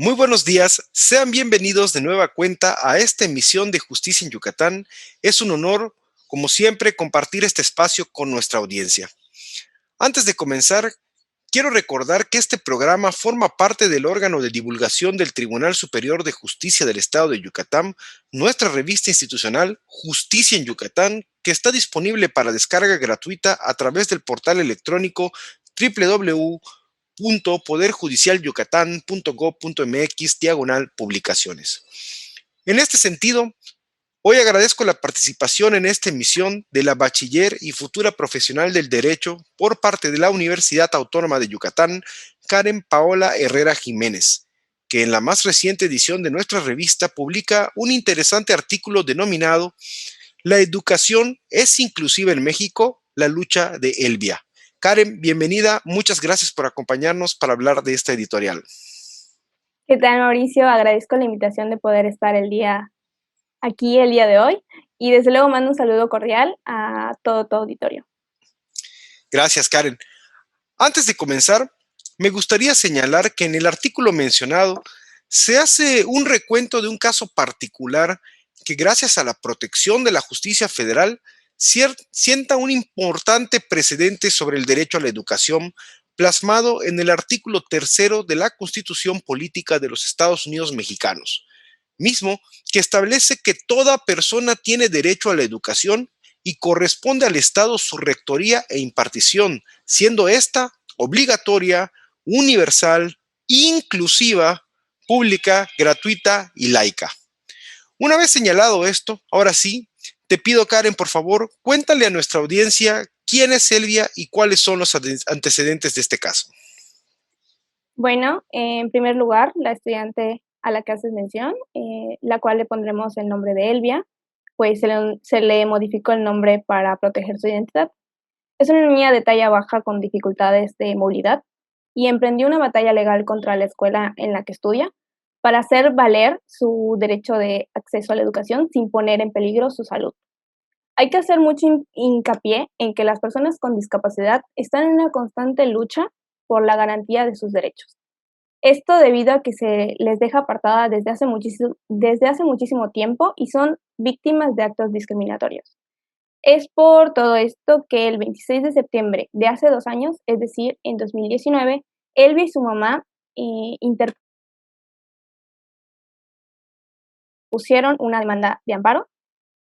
Muy buenos días, sean bienvenidos de nueva cuenta a esta emisión de Justicia en Yucatán. Es un honor, como siempre, compartir este espacio con nuestra audiencia. Antes de comenzar, quiero recordar que este programa forma parte del órgano de divulgación del Tribunal Superior de Justicia del Estado de Yucatán, nuestra revista institucional Justicia en Yucatán, que está disponible para descarga gratuita a través del portal electrónico www.poderjudicialyucatán.gov.mx/publicaciones. En este sentido, hoy agradezco la participación en esta emisión de la bachiller y futura profesional del derecho por parte de la Universidad Autónoma de Yucatán, Karen Paola Herrera Jiménez, que en la más reciente edición de nuestra revista publica un interesante artículo denominado "La educación es inclusiva en México, la lucha de Elvia". Karen, bienvenida, muchas gracias por acompañarnos para hablar de esta editorial. ¿Qué tal, Mauricio? Agradezco la invitación de poder estar el día de hoy, y desde luego mando un saludo cordial a todo tu auditorio. Gracias, Karen. Antes de comenzar, me gustaría señalar que en el artículo mencionado se hace un recuento de un caso particular que, gracias a la protección de la justicia federal, sienta un importante precedente sobre el derecho a la educación, plasmado en el artículo 3 de la Constitución Política de los Estados Unidos Mexicanos, mismo que establece que toda persona tiene derecho a la educación y corresponde al Estado su rectoría e impartición, siendo esta obligatoria, universal, inclusiva, pública, gratuita y laica. Una vez señalado esto, ahora sí, te pido, Karen, por favor, cuéntale a nuestra audiencia quién es Elvia y cuáles son los antecedentes de este caso. Bueno, en primer lugar, la estudiante a la que haces mención, la cual le pondremos el nombre de Elvia, pues se le modificó el nombre para proteger su identidad. Es una niña de talla baja con dificultades de movilidad y emprendió una batalla legal contra la escuela en la que estudia para hacer valer su derecho de acceso a la educación sin poner en peligro su salud. Hay que hacer mucho hincapié en que las personas con discapacidad están en una constante lucha por la garantía de sus derechos. Esto debido a que se les deja apartada desde hace muchísimo tiempo y son víctimas de actos discriminatorios. Es por todo esto que el 26 de septiembre de hace 2 años, es decir, en 2019, Elvia y su mamá interpusieron una demanda de amparo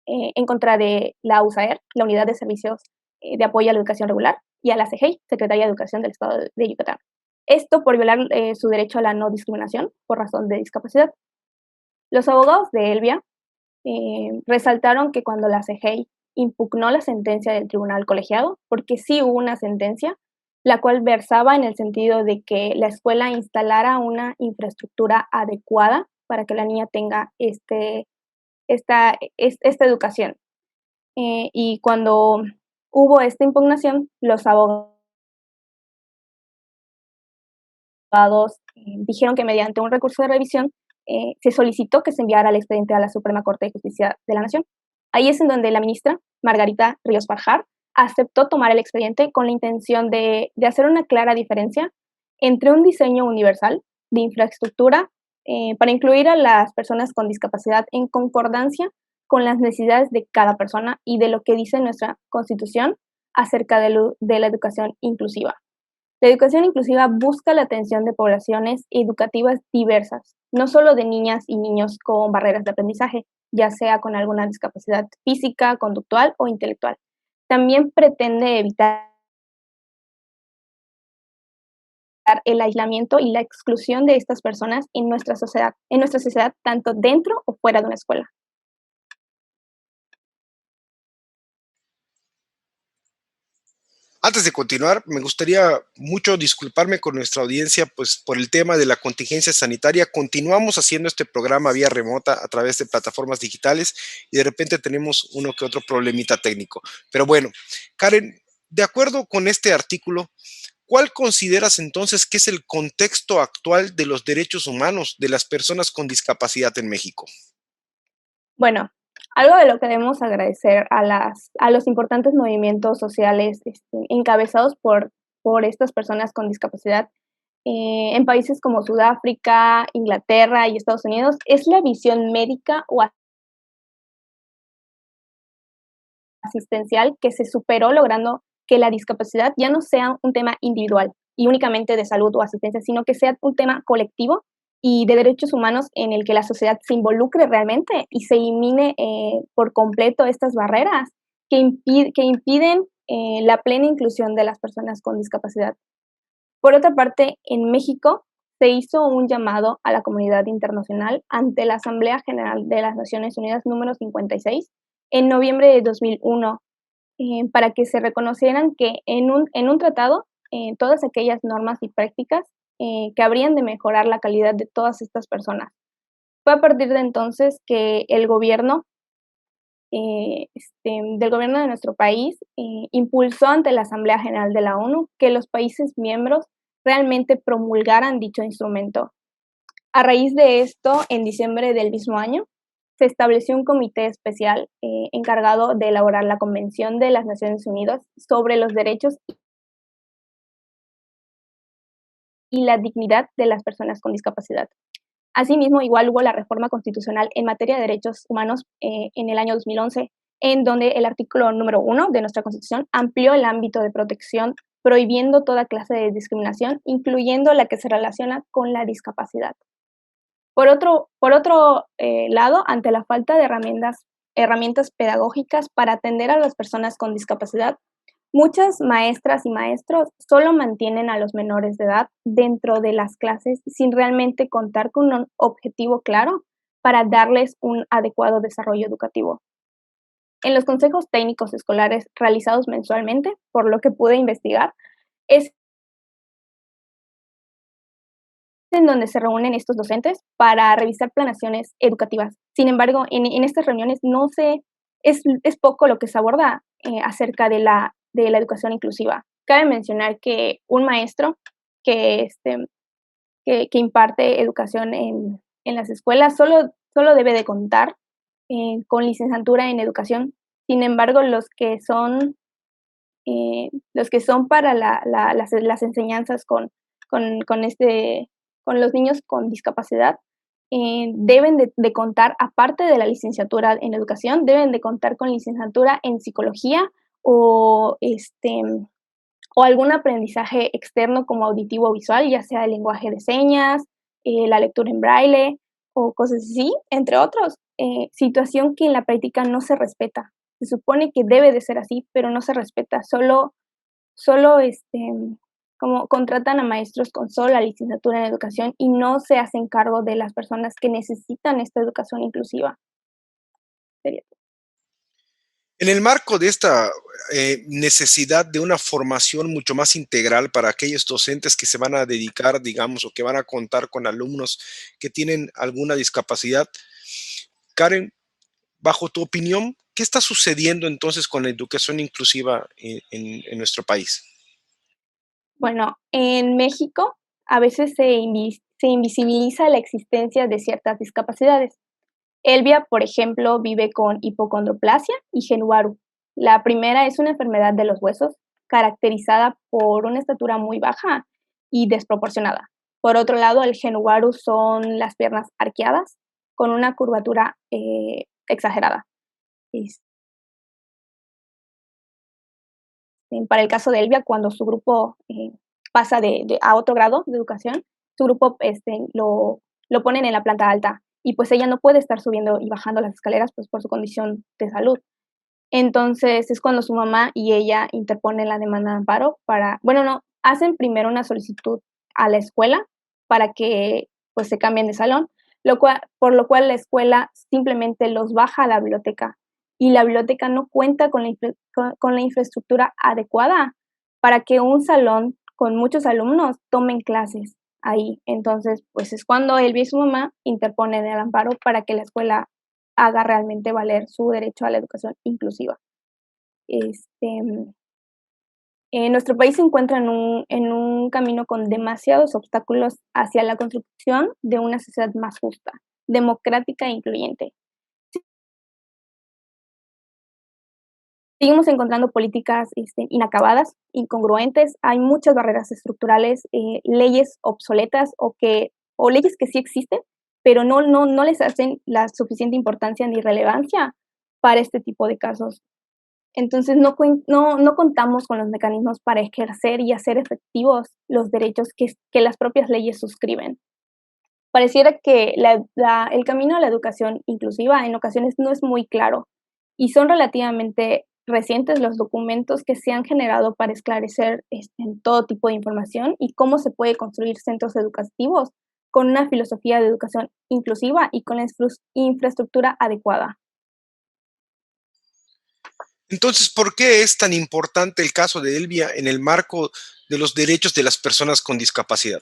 en contra de la USAER, la Unidad de Servicios de Apoyo a la Educación Regular, y a la CEGEI, Secretaría de Educación del Estado de Yucatán. Esto por violar su derecho a la no discriminación por razón de discapacidad. Los abogados de Elvia resaltaron que cuando la CEGEI impugnó la sentencia del tribunal colegiado, porque sí hubo una sentencia, la cual versaba en el sentido de que la escuela instalara una infraestructura adecuada para que la niña tenga esta educación. Y cuando hubo esta impugnación, los abogados dijeron que mediante un recurso de revisión se solicitó que se enviara el expediente a la Suprema Corte de Justicia de la Nación. Ahí es en donde la ministra Margarita Ríos Farjat aceptó tomar el expediente con la intención de hacer una clara diferencia entre un diseño universal de infraestructura para incluir a las personas con discapacidad en concordancia con las necesidades de cada persona y de lo que dice nuestra Constitución acerca de la educación inclusiva. La educación inclusiva busca la atención de poblaciones educativas diversas, no solo de niñas y niños con barreras de aprendizaje, ya sea con alguna discapacidad física, conductual o intelectual. También pretende evitar el aislamiento y la exclusión de estas personas en nuestra sociedad, tanto dentro o fuera de una escuela. Antes de continuar, me gustaría mucho disculparme con nuestra audiencia, pues por el tema de la contingencia sanitaria. Continuamos haciendo este programa vía remota a través de plataformas digitales y de repente tenemos uno que otro problemita técnico. Pero bueno, Karen, de acuerdo con este artículo, ¿cuál consideras entonces que es el contexto actual de los derechos humanos de las personas con discapacidad en México? Bueno, algo de lo que debemos agradecer a los importantes movimientos sociales encabezados por estas personas con discapacidad en países como Sudáfrica, Inglaterra y Estados Unidos, es la visión médica o asistencial que se superó logrando que la discapacidad ya no sea un tema individual y únicamente de salud o asistencia, sino que sea un tema colectivo y de derechos humanos en el que la sociedad se involucre realmente y se elimine por completo estas barreras que impiden la plena inclusión de las personas con discapacidad. Por otra parte, en México se hizo un llamado a la comunidad internacional ante la Asamblea General de las Naciones Unidas número 56 en noviembre de 2001 para que se reconocieran que en un tratado todas aquellas normas y prácticas que habrían de mejorar la calidad de todas estas personas. Fue a partir de entonces que el gobierno del gobierno de nuestro país impulsó ante la Asamblea General de la ONU que los países miembros realmente promulgaran dicho instrumento. A raíz de esto, en diciembre del mismo año, se estableció un comité especial encargado de elaborar la Convención de las Naciones Unidas sobre los derechos y la dignidad de las personas con discapacidad. Asimismo, igual hubo la reforma constitucional en materia de derechos humanos en el año 2011, en donde el artículo número 1 de nuestra Constitución amplió el ámbito de protección, prohibiendo toda clase de discriminación, incluyendo la que se relaciona con la discapacidad. Por otro lado, ante la falta de herramientas pedagógicas para atender a las personas con discapacidad, muchas maestras y maestros solo mantienen a los menores de edad dentro de las clases sin realmente contar con un objetivo claro para darles un adecuado desarrollo educativo. En los consejos técnicos escolares realizados mensualmente, por lo que pude investigar, es en donde se reúnen estos docentes para revisar planeaciones educativas. Sin embargo, en estas reuniones es poco lo que se aborda acerca de la educación inclusiva. Cabe mencionar que un maestro que, que imparte educación en las escuelas solo debe de contar con licenciatura en educación. Sin embargo, los que son para las enseñanzas con los niños con discapacidad, deben de contar, aparte de la licenciatura en educación, deben de contar con licenciatura en psicología o, o algún aprendizaje externo como auditivo o visual, ya sea el lenguaje de señas, la lectura en braille o cosas así, entre otros, situación que en la práctica no se respeta. Se supone que debe de ser así, pero no se respeta. Solo como contratan a maestros con solo la licenciatura en educación y no se hacen cargo de las personas que necesitan esta educación inclusiva. Sería todo. En el marco de esta necesidad de una formación mucho más integral para aquellos docentes que se van a dedicar, digamos, o que van a contar con alumnos que tienen alguna discapacidad, Karen, bajo tu opinión, ¿qué está sucediendo entonces con la educación inclusiva en nuestro país? Bueno, en México a veces se invisibiliza la existencia de ciertas discapacidades. Elvia, por ejemplo, vive con hipocondroplasia y Genuaru. La primera es una enfermedad de los huesos caracterizada por una estatura muy baja y desproporcionada. Por otro lado, el Genuaru son las piernas arqueadas con una curvatura exagerada. Es- para el caso de Elvia, cuando su grupo pasa a otro grado de educación, su grupo lo ponen en la planta alta y pues ella no puede estar subiendo y bajando las escaleras pues por su condición de salud. Entonces, es cuando su mamá y ella interponen la demanda de amparo para, bueno, no, hacen primero una solicitud a la escuela para que, pues, se cambien de salón, por lo cual la escuela simplemente los baja a la biblioteca, y la biblioteca no cuenta con la infraestructura adecuada para que un salón con muchos alumnos tomen clases ahí. Entonces, pues, es cuando él y su mamá interponen el amparo para que la escuela haga realmente valer su derecho a la educación inclusiva. Este, Nuestro país se encuentra en un camino con demasiados obstáculos hacia la construcción de una sociedad más justa, democrática e incluyente. Seguimos encontrando políticas inacabadas, incongruentes, hay muchas barreras estructurales, leyes obsoletas o leyes que sí existen, pero no les hacen la suficiente importancia ni relevancia para este tipo de casos. Entonces, no contamos con los mecanismos para ejercer y hacer efectivos los derechos que las propias leyes suscriben. Pareciera que el camino a la educación inclusiva en ocasiones no es muy claro y son relativamente recientes los documentos que se han generado para esclarecer todo tipo de información y cómo se puede construir centros educativos con una filosofía de educación inclusiva y con la infraestructura adecuada. Entonces, ¿por qué es tan importante el caso de Elvia en el marco de los derechos de las personas con discapacidad?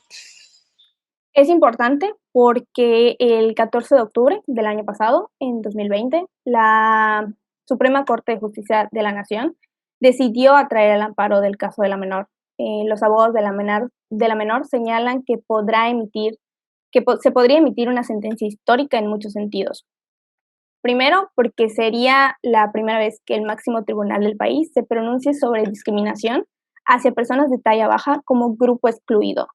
Es importante porque el 14 de octubre del año pasado, en 2020, la Suprema Corte de Justicia de la Nación decidió atraer el amparo del caso de la menor. Los abogados de la menor señalan que se podría emitir una sentencia histórica en muchos sentidos. Primero, porque sería la primera vez que el máximo tribunal del país se pronuncie sobre discriminación hacia personas de talla baja como grupo excluido.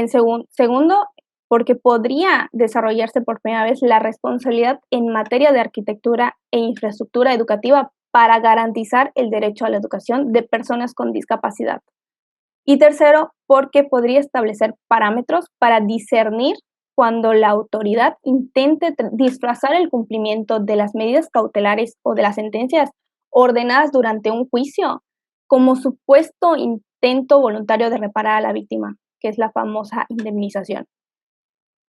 Segundo, porque podría desarrollarse por primera vez la responsabilidad en materia de arquitectura e infraestructura educativa para garantizar el derecho a la educación de personas con discapacidad. Y tercero, porque podría establecer parámetros para discernir cuando la autoridad intente disfrazar el cumplimiento de las medidas cautelares o de las sentencias ordenadas durante un juicio como supuesto intento voluntario de reparar a la víctima, que es la famosa indemnización.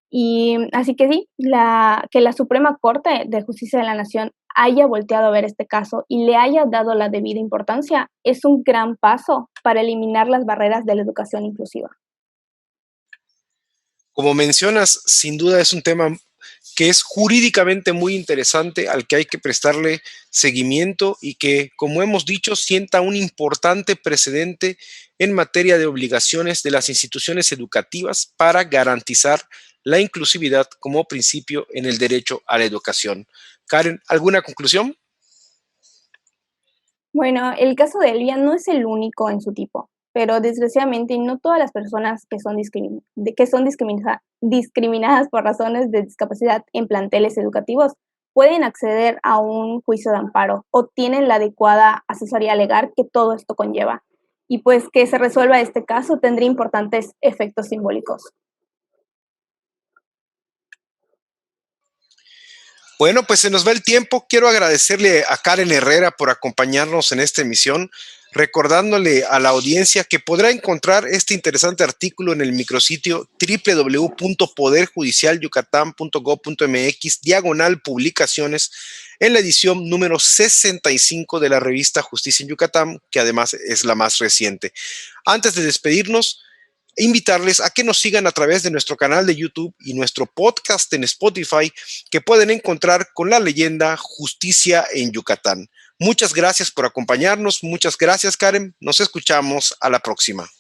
Y así que sí, que la Suprema Corte de Justicia de la Nación haya volteado a ver este caso y le haya dado la debida importancia es un gran paso para eliminar las barreras de la educación inclusiva. Como mencionas, sin duda es un tema que es jurídicamente muy interesante, al que hay que prestarle seguimiento y que, como hemos dicho, sienta un importante precedente en materia de obligaciones de las instituciones educativas para garantizar la inclusividad como principio en el derecho a la educación. Karen, ¿alguna conclusión? Bueno, el caso de Elvia no es el único en su tipo, pero desgraciadamente no todas las personas que son discriminadas por razones de discapacidad en planteles educativos pueden acceder a un juicio de amparo o tienen la adecuada asesoría legal que todo esto conlleva. Y pues que se resuelva este caso tendría importantes efectos simbólicos. Bueno, pues se nos va el tiempo. Quiero agradecerle a Karen Herrera por acompañarnos en esta emisión, recordándole a la audiencia que podrá encontrar este interesante artículo en el micrositio www.poderjudicialyucatán.gov.mx/publicaciones en la edición número 65 de la revista Justicia en Yucatán, que además es la más reciente. Antes de despedirnos, invitarles a que nos sigan a través de nuestro canal de YouTube y nuestro podcast en Spotify, que pueden encontrar con la leyenda Justicia en Yucatán. Muchas gracias por acompañarnos. Muchas gracias, Karen. Nos escuchamos a la próxima.